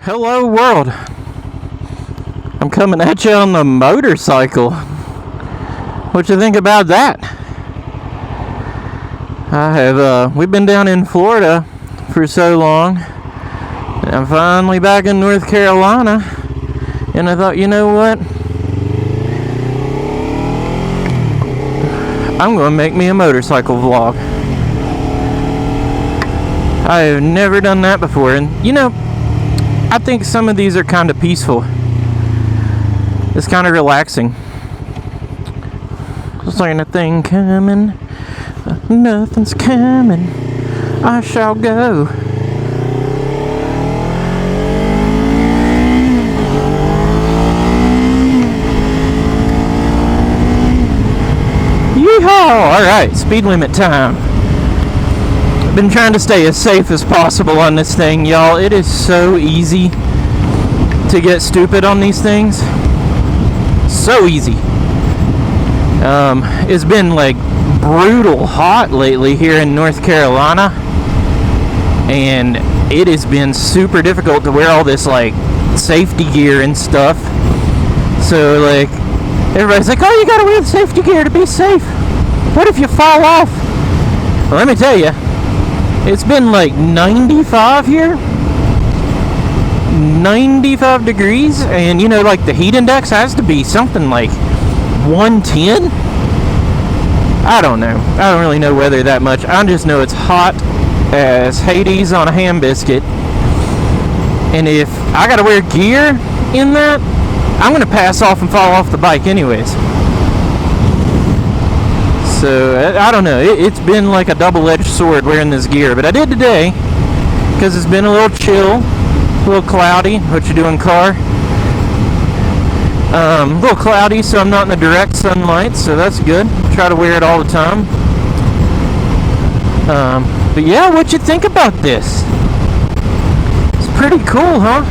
Hello world. I'm coming at you on the motorcycle. What you think about that? We've been down in Florida for so long, and I'm finally back in North Carolina, and I thought, you know what? I'm going to make me a motorcycle vlog. I have never done that before, and you know, I think some of these are kind of peaceful. It's kind of relaxing. Just ain't a thing coming, nothing's coming, I shall go. Yeehaw! Alright, speed limit time. I've been trying to stay as safe as possible on this thing, y'all. It is so easy to get stupid on these things. So easy. It's been like brutal hot lately here in North Carolina, and it has been super difficult to wear all this like safety gear and stuff. So like everybody's like, oh, you gotta wear the safety gear to be safe. What if you fall off? Well, let me tell you, it's been like 95 here, 95 degrees, and you know, like the heat index has to be something like 110. I don't know. I don't really know weather that much. I just know it's hot as Hades on a ham biscuit, and if I gotta wear gear in that, I'm gonna pass off and fall off the bike anyways. So I don't know, it's been like a double-edged sword wearing this gear, but I did today because it's been a little chill, a little cloudy. What you doing, car? A little cloudy, so I'm not in the direct sunlight, so that's good. Try to wear it all the time. But yeah, what you think about this? It's pretty cool, huh?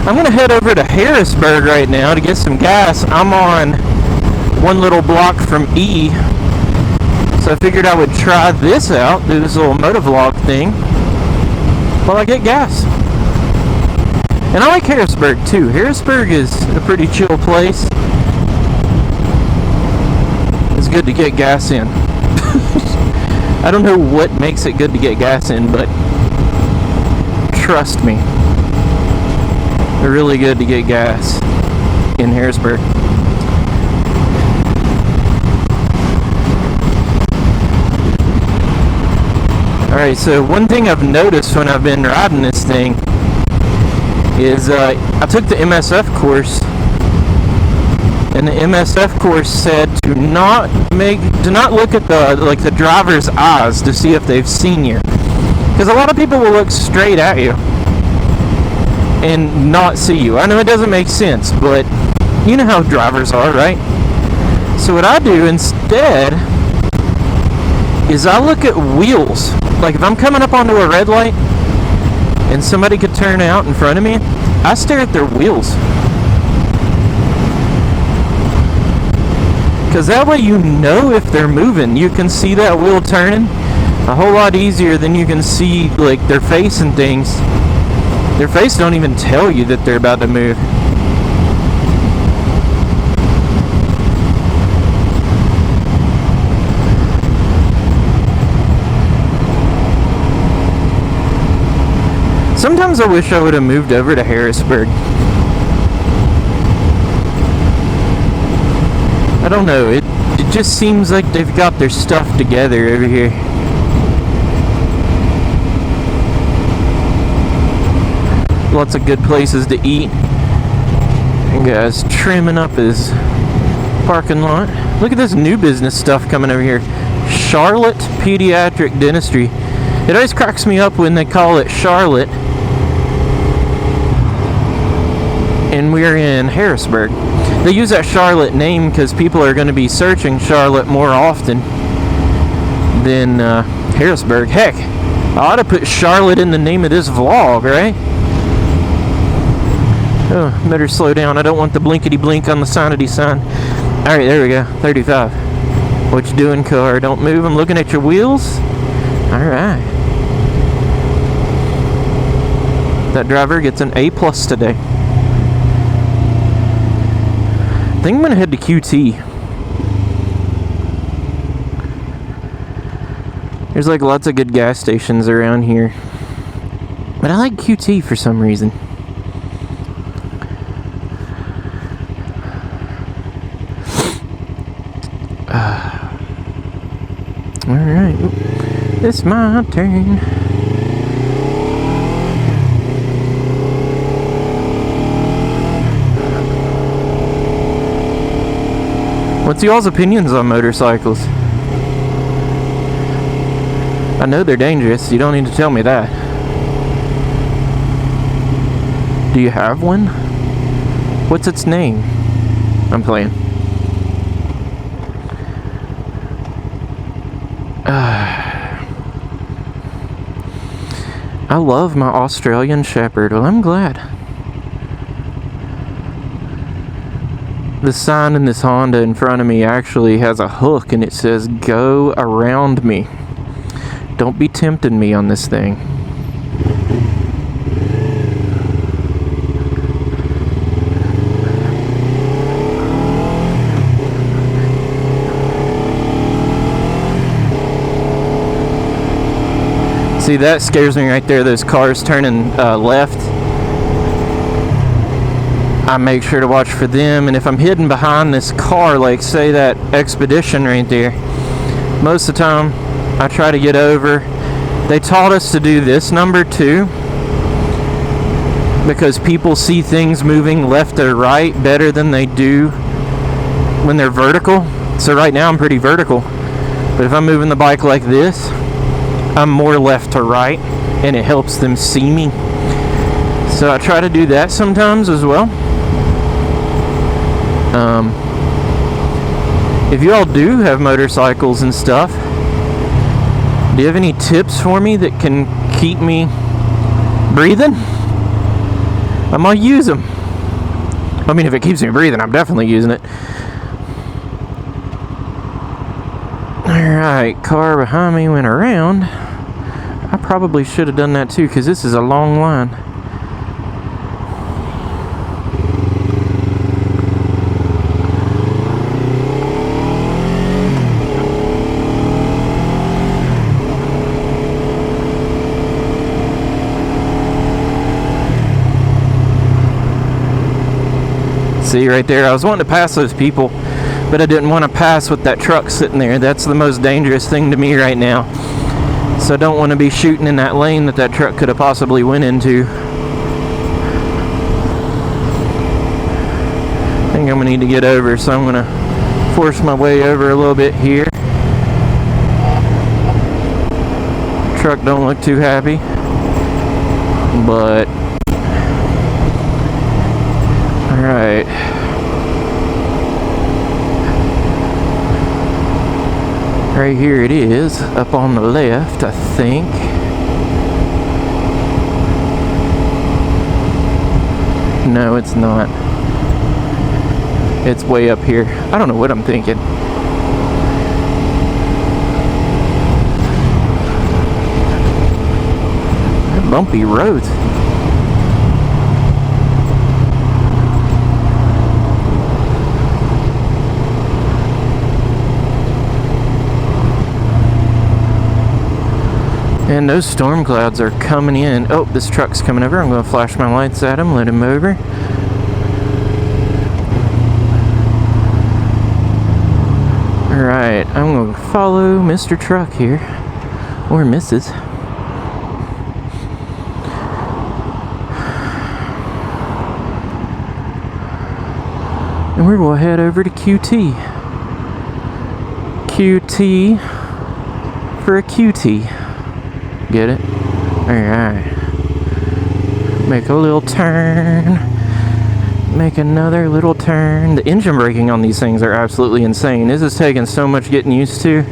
I'm gonna head over to Harrisburg right now to get some gas. I'm on one little block from E, so I figured I would try this out, do this little Motovlog thing while I get gas. And I like Harrisburg too. Harrisburg is a pretty chill place. It's good to get gas in. I don't know what makes it good to get gas in, but trust me, they're really good to get gas in Harrisburg. Alright, so one thing I've noticed when I've been riding this thing is I took the MSF course, and the MSF course said do not look at the driver's eyes to see if they've seen you, because a lot of people will look straight at you and not see you. I know it doesn't make sense, but you know how drivers are, right? So what I do instead is I look at wheels. Like if I'm coming up onto a red light and somebody could turn out in front of me, I stare at their wheels. Because that way you know if they're moving. You can see that wheel turning a whole lot easier than you can see like their face and things. Their face don't even tell you that they're about to move. Sometimes I wish I would have moved over to Harrisburg. I don't know, it just seems like they've got their stuff together over here. Lots of good places to eat. And guys trimming up his parking lot. Look at this new business stuff coming over here. Charlotte Pediatric Dentistry. It always cracks me up when they call it Charlotte and we're in Harrisburg. They use that Charlotte name because people are going to be searching Charlotte more often than Harrisburg. Heck, I ought to put Charlotte in the name of this vlog, right? Oh, better slow down. I don't want the blinkety blink on the sanity sign. Alright, there we go. 35. What you doing, car? Don't move. I'm looking at your wheels. Alright. That driver gets an A+ today. I think I'm gonna head to QT. There's like lots of good gas stations around here, but I like QT for some reason. Alright, it's my turn. What's y'all's opinions on motorcycles? I know they're dangerous, you don't need to tell me that. Do you have one? What's its name? I'm playing. I love my Australian Shepherd. Well, I'm glad. The sign in this Honda in front of me actually has a hook and it says, "Go around me." Don't be tempting me on this thing. See, that scares me right there, those cars turning left. I make sure to watch for them, and if I'm hidden behind this car, like say that Expedition right there, most of the time I try to get over. They taught us to do this number too, because people see things moving left or right better than they do when they're vertical. So right now I'm pretty vertical, but if I'm moving the bike like this, I'm more left to right, and it helps them see me. So I try to do that sometimes as well. If you all do have motorcycles and stuff, do you have any tips for me that can keep me breathing? I'm gonna use them. I mean, if it keeps me breathing, I'm definitely using it. Alright, car behind me went around. I probably should have done that too, because this is a long line. See right there, I was wanting to pass those people, but I didn't want to pass with that truck sitting there. That's the most dangerous thing to me right now. So I don't want to be shooting in that lane that truck could have possibly went into. I think I'm going to need to get over, so I'm going to force my way over a little bit here. Truck don't look too happy, but alright. Right here it is, up on the left, I think. No, it's not. It's way up here. I don't know what I'm thinking. Bumpy roads. And those storm clouds are coming in. Oh, this truck's coming over. I'm going to flash my lights at him, let him over. Alright, I'm going to follow Mr. Truck here. Or Mrs. And we're going to head over to QT. QT for a QT. Get it? Alright. Make a little turn. Make another little turn. The engine braking on these things are absolutely insane. This is taking so much getting used to.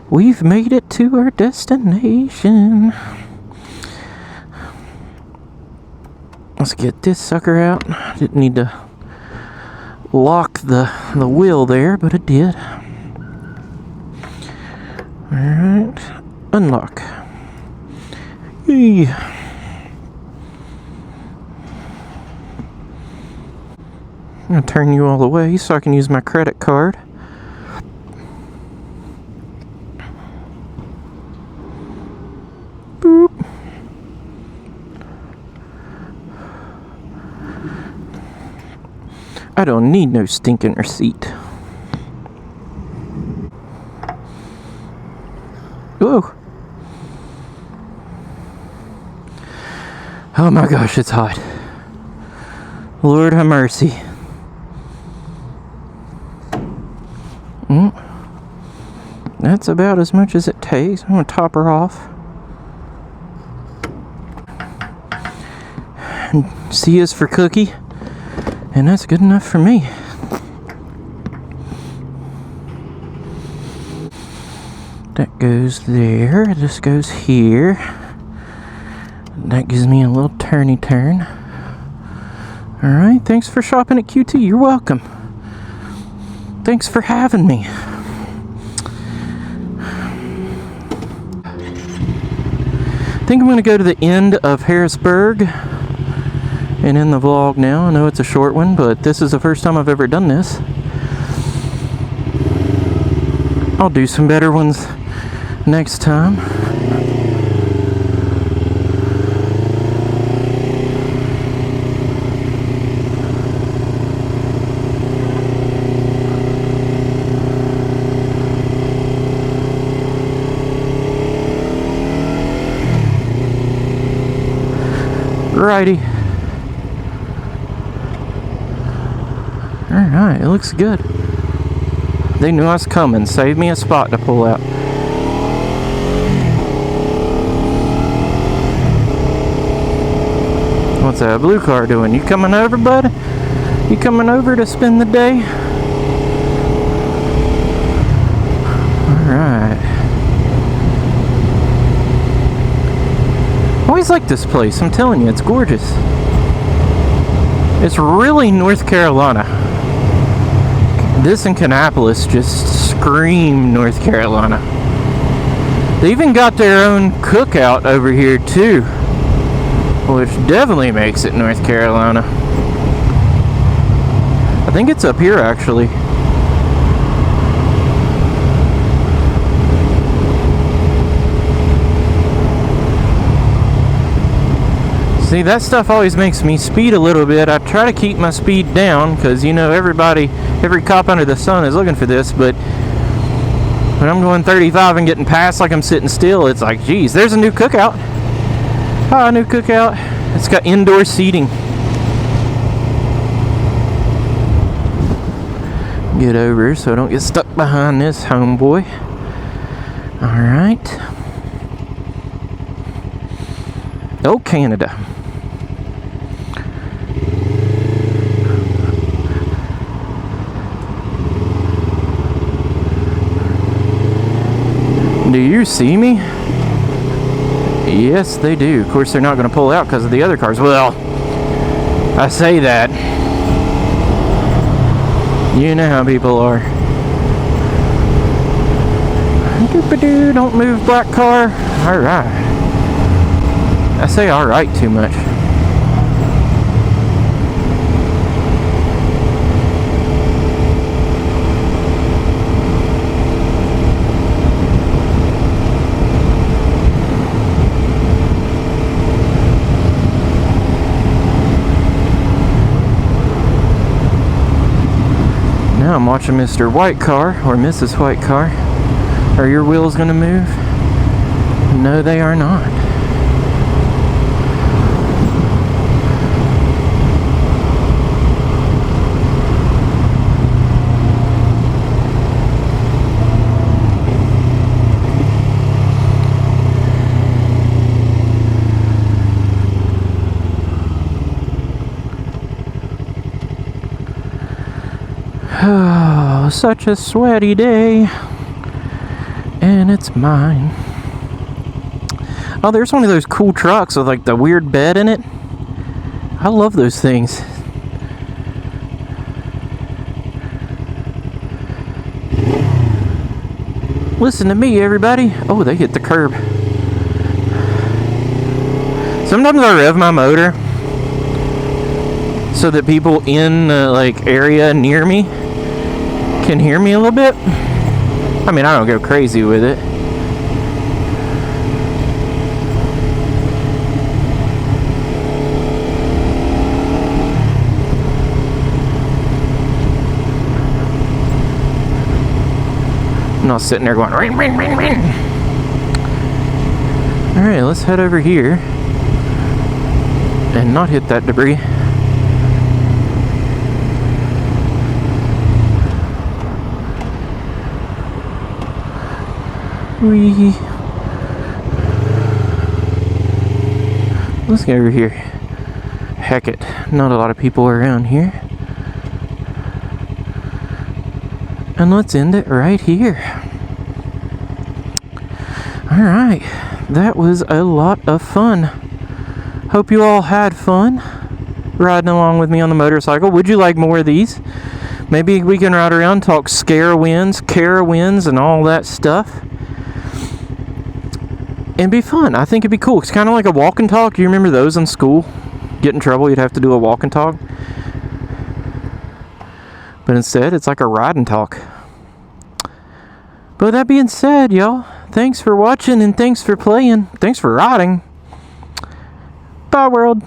We've made it to our destination. Let's get this sucker out. Didn't need to lock the wheel there, but it did. Alright. Unlock. Yay. I'm going to turn you all away so I can use my credit card. Boop. I don't need no stinking receipt. Whoa. Oh my gosh, it's hot. Lord have mercy. That's about as much as it takes. I'm going to top her off. And C is for cookie. And that's good enough for me. That goes there. This goes here. That gives me a little turny turn. Alright, thanks for shopping at QT. You're welcome. Thanks for having me. I think I'm going to go to the end of Harrisburg and end the vlog now. I know it's a short one, but this is the first time I've ever done this. I'll do some better ones next time. Righty. Alright, it looks good. They knew I was coming. Save me a spot to pull out. What's that blue car doing? You coming over, bud? You coming over to spend the day? Alright. I always like this place. I'm telling you, it's gorgeous. It's really North Carolina. This and Kannapolis just scream North Carolina. They even got their own cookout over here too, which definitely makes it North Carolina. I think it's up here actually. See, that stuff always makes me speed a little bit. I try to keep my speed down because, you know, every cop under the sun is looking for this, but when I'm going 35 and getting past like I'm sitting still, it's like, geez, there's a new cookout. Oh, a new cookout. It's got indoor seating. Get over so I don't get stuck behind this homeboy. Alright. Oh, Canada. Do you see me? Yes, they do. Of course, they're not going to pull out because of the other cars. Well, I say that. You know how people are. Doop-a-doo, don't move, black car. Alright. I say alright too much. Now I'm watching Mr. White Car, or Mrs. White Car. Are your wheels gonna move? No, they are not. Oh, such a sweaty day, and it's mine. Oh, there's one of those cool trucks with like the weird bed in it. I love those things. Listen to me, everybody. Oh, they hit the curb. Sometimes I rev my motor so that people in the like area near me can hear me a little bit. I mean, I don't go crazy with it. I'm not sitting there going ring, ring, ring, ring. All right, let's head over here and not hit that debris. Let's get over here. Heck it, not a lot of people around here. And let's end it right here. Alright, that was a lot of fun. Hope you all had fun riding along with me on the motorcycle. Would you like more of these? Maybe we can ride around, talk scare winds, Cara winds, and all that stuff. And be fun. I think it'd be cool. It's kind of like a walk and talk. You remember those in school? Get in trouble, you'd have to do a walk and talk. But instead, it's like a ride and talk. But that being said, y'all, thanks for watching and thanks for playing. Thanks for riding. Bye, world.